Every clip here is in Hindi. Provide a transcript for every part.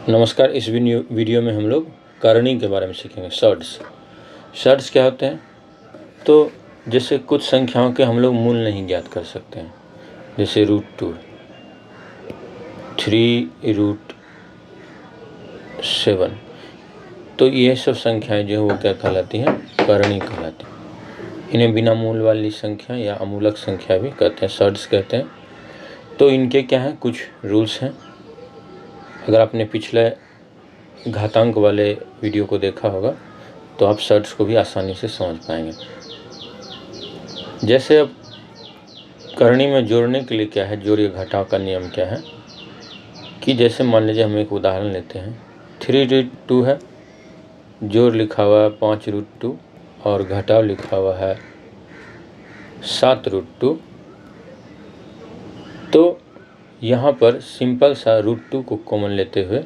नमस्कार। इस वीडियो में हम लोग करनी के बारे में सीखेंगे। शर्ट्स क्या होते हैं? तो जैसे कुछ संख्याओं के हम लोग मूल नहीं ज्ञात कर सकते हैं, जैसे √2, 3√7। तो ये सब संख्याएं जो है वो क्या कहलाती हैं? करणी कहलाती हैं। इन्हें बिना मूल वाली संख्या या अमूलक संख्या भी कहते हैं, शर्ट्स कहते हैं। तो इनके क्या हैं? कुछ रूल्स हैं। अगर आपने पिछले घातांक वाले वीडियो को देखा होगा तो आप शर्ट्स को भी आसानी से समझ पाएंगे। जैसे अब करनी में जोड़ने के लिए क्या है, जोड़ या घटाव का नियम क्या है कि जैसे मान लीजिए हम एक उदाहरण लेते हैं, 3√2 है, जोड़ लिखा हुआ है 5√2 और घटाव लिखा हुआ है 7√2। तो यहाँ पर सिंपल सा √2 को कॉमन लेते हुए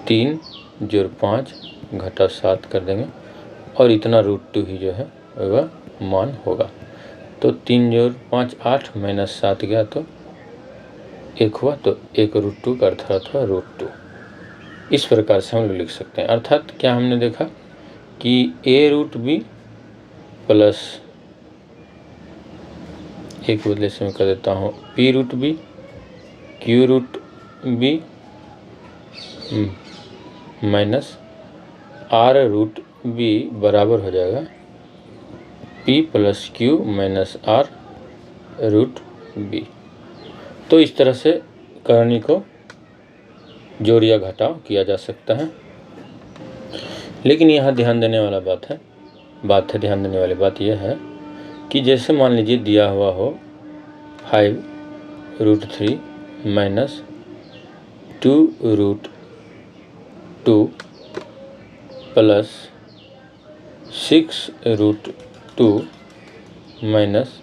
3 जोड़ 5 घटा 7 कर देंगे और इतना √2 ही जो है वह मान होगा। तो 3 जोड़ 5 8 माइनस 7 गया तो 1 हुआ, तो 1 √2 का अर्थात हुआ √2। इस प्रकार से हम लोग लिख सकते हैं। अर्थात क्या हमने देखा कि a√b प्लस एक बदले से मैं कर देता हूँ p√b q√b माइनस r√b बराबर हो जाएगा p plus q minus r√b। तो इस तरह से करनी को जोड़ या घटाव किया जा सकता है। लेकिन यहाँ ध्यान देने वाला ध्यान देने वाली बात यह है कि जैसे मान लीजिए दिया हुआ हो 5√3 माइनस 2√2 प्लस 6√2 माइनस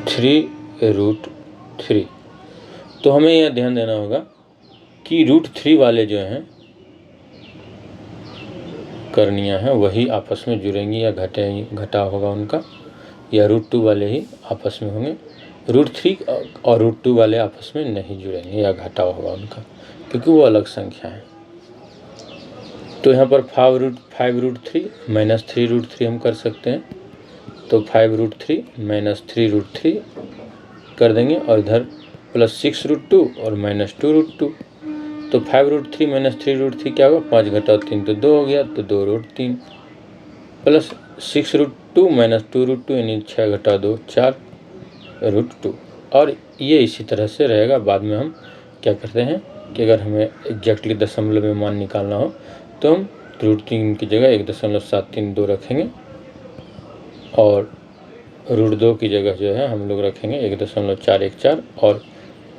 3√3। तो हमें यह ध्यान देना होगा कि √3 वाले जो हैं करनियाँ हैं वही आपस में जुड़ेंगी या घटाव होगा उनका, या √2 वाले ही आपस में होंगे। √3 और √2 वाले आपस में नहीं जुड़ेंगे या घटाव होगा उनका, क्योंकि वो अलग संख्या है। तो यहाँ पर 5√3 माइनस 3√3 हम कर सकते हैं। तो 5√3 माइनस 3√3 कर देंगे और इधर प्लस 6√2 और माइनस 2√2। तो 5√3 माइनस 3√3 क्या होगा? 5 घटाओ 3 तो 2 हो गया, तो 2√3 प्लस 6√2 माइनस 2√2 यानी 6 घटाओ 2 4√2। और ये इसी तरह से रहेगा। बाद में हम क्या करते हैं कि अगर हमें एग्जैक्टली दशमलव में मान निकालना हो तो हम √3 की जगह 1.732 रखेंगे और √2 की जगह जो है हम लोग रखेंगे 1.414 और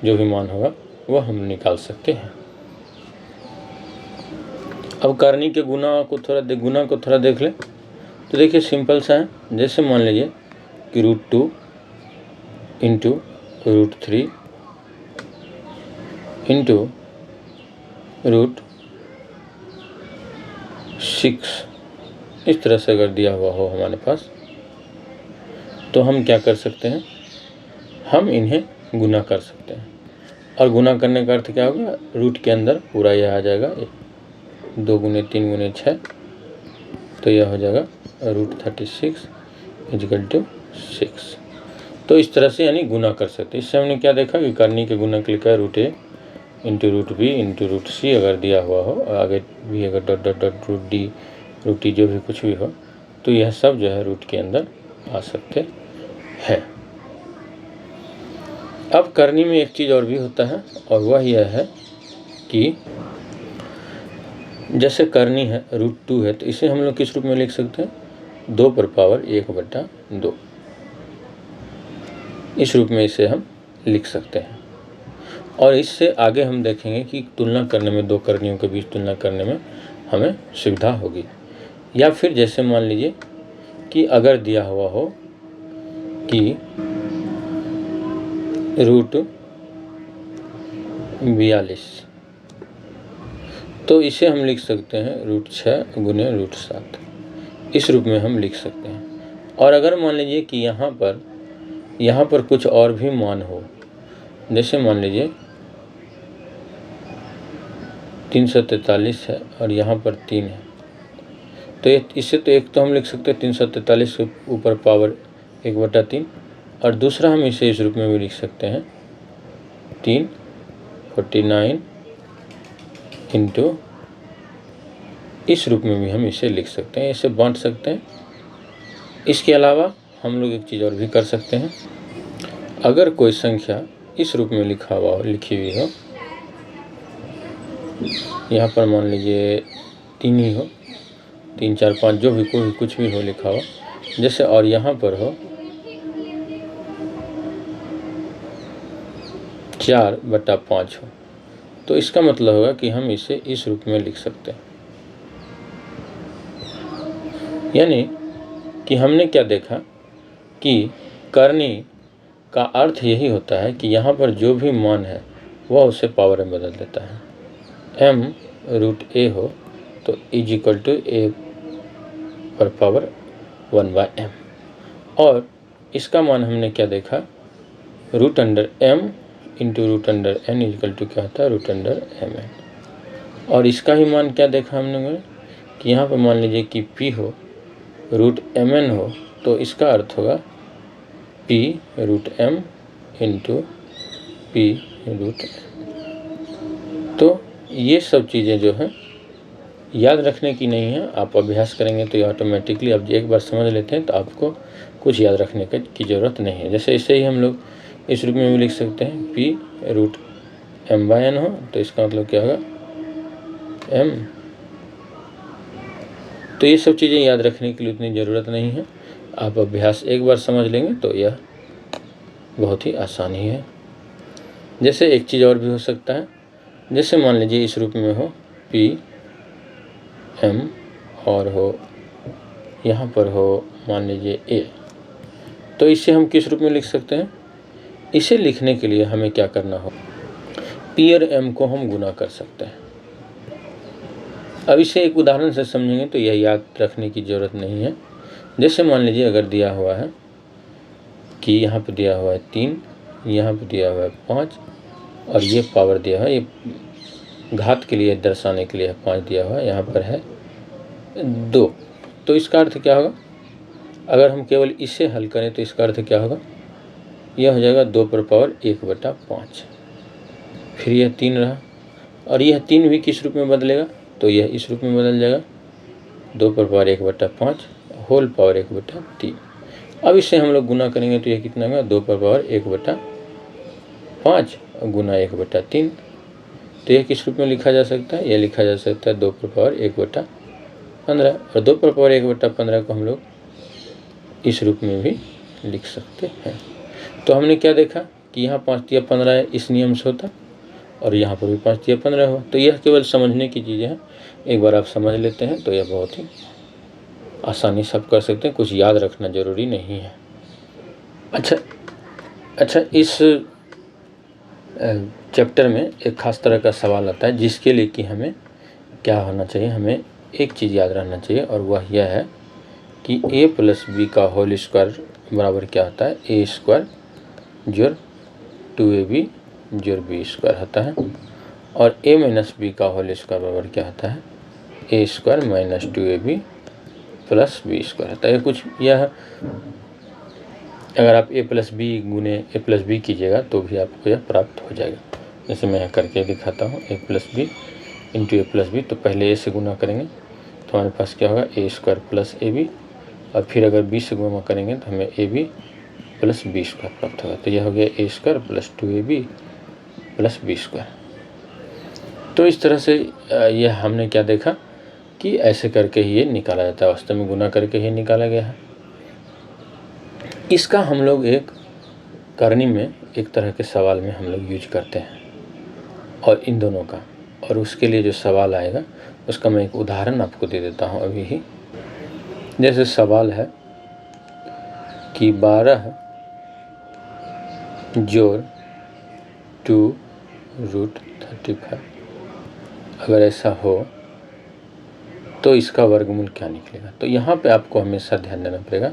जो भी मान होगा वह हम निकाल सकते हैं। अब करनी के गुना को थोड़ा देख लें तो देखिए सिंपल सा है। जैसे मान लीजिए कि √2 इंटू √3 इंटू √6 इस तरह से अगर दिया हुआ हो हमारे पास, तो हम क्या कर सकते हैं? हम इन्हें गुना कर सकते हैं। और गुना करने का अर्थ क्या होगा? रूट के अंदर पूरा यह आ जाएगा 2 गुने 3 गुने 6, तो यह हो जाएगा √36 = 6। तो इस तरह से यानी गुना कर सकते हैं। इससे हमने क्या देखा कि करनी के गुना के लिए √a into √b into √c अगर दिया हुआ हो और आगे भी अगर √d √t जो भी कुछ भी हो, तो यह सब जो है रूट के अंदर आ सकते हैं। अब करनी में एक चीज़ और भी होता है और वह यह है कि जैसे करनी है √2 है, तो इसे हम लोग किस रूप में लिख सकते हैं? 2/1/2 इस रूप में इसे हम लिख सकते हैं। और इससे आगे हम देखेंगे कि तुलना करने में, दो करनियों के बीच तुलना करने में हमें सुविधा होगी। या फिर जैसे मान लीजिए कि अगर दिया हुआ हो कि √42, तो इसे हम लिख सकते हैं √6 गुने √7 इस रूप में हम लिख सकते हैं। और अगर मान लीजिए कि यहाँ पर कुछ और भी मान हो, जैसे मान लीजिए 343 है और यहाँ पर 3 है, तो इससे तो एक तो हम लिख सकते हैं 343 के ऊपर पावर 1/3, और दूसरा हम इसे इस रूप में भी लिख सकते हैं 349 इंटू, इस रूप में भी हम इसे लिख सकते हैं, इसे बांट सकते हैं। इसके अलावा हम लोग एक चीज़ और भी कर सकते हैं, अगर कोई संख्या इस रूप में लिखी हुई हो, यहाँ पर मान लीजिए 3 ही हो, 3 4 5 जो भी कोई कुछ भी हो लिखा हो जैसे, और यहाँ पर हो 4/5 हो, तो इसका मतलब होगा कि हम इसे इस रूप में लिख सकते हैं। यानी कि हमने क्या देखा कि करनी का अर्थ यही होता है कि यहाँ पर जो भी मान है वह उसे पावर में बदल देता है। m√a हो तो a पर पावर 1/m, और इसका मान हमने क्या देखा, √m into √n equal to क्या होता है, √mn। और इसका ही मान क्या देखा हमने कि यहाँ पर मान लीजिए कि p हो, √mn हो, तो इसका अर्थ होगा p√m इंटू p√n। तो ये सब चीज़ें जो हैं याद रखने की नहीं है, आप अभ्यास करेंगे तो ये ऑटोमेटिकली, आप एक बार समझ लेते हैं तो आपको कुछ याद रखने की ज़रूरत नहीं है। जैसे इसे ही हम लोग इस रूप में भी लिख सकते हैं, p√m/n हो तो इसका मतलब क्या होगा m। तो ये सब चीज़ें याद रखने के लिए उतनी ज़रूरत नहीं है, आप अभ्यास एक बार समझ लेंगे तो यह बहुत ही आसान ही है। जैसे एक चीज़ और भी हो सकता है, जैसे मान लीजिए इस रूप में हो p/m और हो यहाँ पर हो मान लीजिए a, तो इसे हम किस रूप में लिख सकते हैं। इसे लिखने के लिए हमें क्या करना हो, p और m को हम गुना कर सकते हैं। अब इसे एक उदाहरण से समझेंगे तो यह याद रखने की ज़रूरत नहीं है। जैसे मान लीजिए अगर दिया हुआ है कि यहाँ पर दिया हुआ है 3, यहाँ पर दिया हुआ है 5, और ये पावर दिया है, ये घात के लिए दर्शाने के लिए 5 दिया हुआ है, यहाँ पर है 2, तो इसका अर्थ क्या होगा, अगर हम केवल इसे हल करें तो इसका अर्थ क्या होगा, यह हो जाएगा 2 पर पावर 1/5। फिर यह 3 रहा, और यह 3 भी किस रूप में बदलेगा, तो यह इस रूप में बदल जाएगा 2 पर पावर 1/5 होल पावर 1/3। अब इसे हम लोग गुना करेंगे तो यह कितना होगा, 2 पर पावर 1/5 गुना 1/3। तो यह किस रूप में लिखा जा सकता है, यह लिखा जा सकता है 2 पर पावर 1/15, और 2 पर पावर 1/15 को हम लोग इस रूप में भी लिख सकते हैं। तो हमने क्या देखा कि यहाँ 5×15 है, इस नियम से होता, और यहाँ पर भी 5×15 हो। तो यह केवल समझने की चीज़ें हैं, एक बार आप समझ लेते हैं तो यह बहुत ही आसानी से आप कर सकते हैं, कुछ याद रखना ज़रूरी नहीं है। अच्छा, इस चैप्टर में एक खास तरह का सवाल आता है जिसके लिए कि हमें क्या होना चाहिए, हमें एक चीज़ याद रहना चाहिए, और वह यह है कि a+b का होल स्क्वायर बराबर क्या होता है, a² जोड़ 2ab जोड़ b² होता है, और a-b का होल स्क्वायर बराबर क्या होता है, a² - 2ab + b² होता है। कुछ यह अगर आप a+b गुने a+b कीजिएगा तो भी आपको यह प्राप्त हो जाएगा। जैसे मैं यहाँ करके दिखाता हूँ, a+b इंटू a+b, तो पहले a से गुना करेंगे तो हमारे पास क्या होगा, a² + ab, और फिर अगर b से गुना करेंगे तो हमें ab + b² प्राप्त होगा। तो यह हो गया a² + 2ab + b²। तो इस तरह से यह हमने क्या देखा कि ऐसे करके ही ये निकाला जाता है, वास्तव में गुना करके ही निकाला गया है। इसका हम लोग एक करनी में एक तरह के सवाल में हम लोग यूज करते हैं, और इन दोनों का, और उसके लिए जो सवाल आएगा उसका मैं एक उदाहरण आपको दे देता हूँ अभी ही। जैसे सवाल है कि 12 जोड़ 2√35, अगर ऐसा हो तो इसका वर्गमूल क्या निकलेगा। तो यहाँ पे आपको हमेशा ध्यान देना पड़ेगा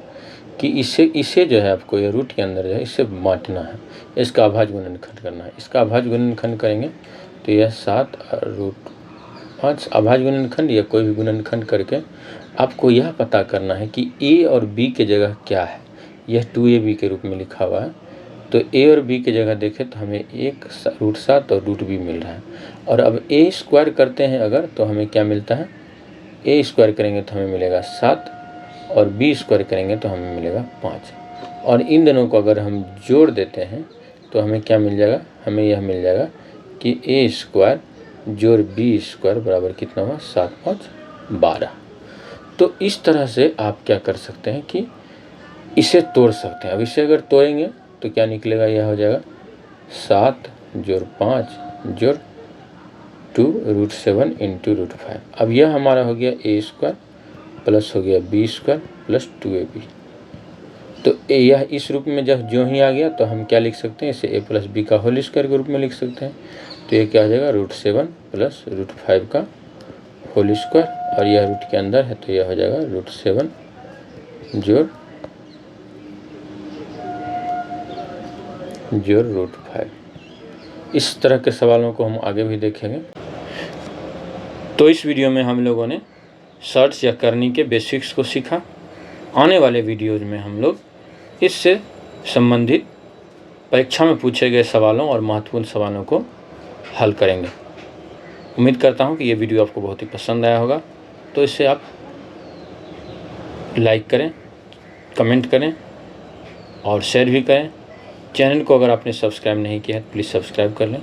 कि इसे जो है आपको ये रूट के अंदर जो है इसे बांटना है, इसका अभाज्य गुणनखंड करना है। इसका अभाज्य गुणनखंड करेंगे तो यह 7√5 5 अभाज्य गुणनखंड या कोई भी गुणनखंड करके आपको यह पता करना है कि a और b के जगह क्या है। यह 2ab के रूप में लिखा हुआ है, तो a और b की जगह देखें तो हमें 1 √7 और √b मिल रहा है। और अब a स्क्वायर करते हैं अगर, तो हमें क्या मिलता है, a स्क्वायर करेंगे तो हमें मिलेगा 7 और b स्क्वायर करेंगे तो हमें मिलेगा 5। और इन दोनों को अगर हम जोड़ देते हैं तो हमें क्या मिल जाएगा, हमें यह मिल जाएगा कि a स्क्वायर जोड़ b स्क्वायर बराबर कितना हुआ, 7 5 12। तो इस तरह से आप क्या कर सकते हैं कि इसे तोड़ सकते हैं। अब इसे अगर तोड़ेंगे तो क्या निकलेगा, यह हो जाएगा 7 जोड़ 5 जोड़ 2 √7 इंटू √5। अब यह हमारा हो गया a स्क्वायर प्लस हो गया b स्क्वायर प्लस 2ab। तो यह इस रूप में जब जो ही आ गया तो हम क्या लिख सकते हैं, इसे a प्लस बी का होल स्क्वायर के रूप में लिख सकते हैं। तो ये क्या हो जाएगा, √7 प्लस √5 का होल स्क्वायर, और यह रूट के अंदर है तो यह हो जाएगा √7 जोड़ √5। इस तरह के सवालों को हम आगे भी देखेंगे। तो इस वीडियो में हम लोगों ने शॉर्ट्स या करनी के बेसिक्स को सीखा। आने वाले वीडियोज में हम लोग इससे संबंधित परीक्षा में पूछे गए सवालों और महत्वपूर्ण सवालों को हल करेंगे। उम्मीद करता हूं कि ये वीडियो आपको बहुत ही पसंद आया होगा। तो इसे आप लाइक करें, कमेंट करें और शेयर भी करें। चैनल को अगर आपने सब्सक्राइब नहीं किया है प्लीज़ सब्सक्राइब कर लें।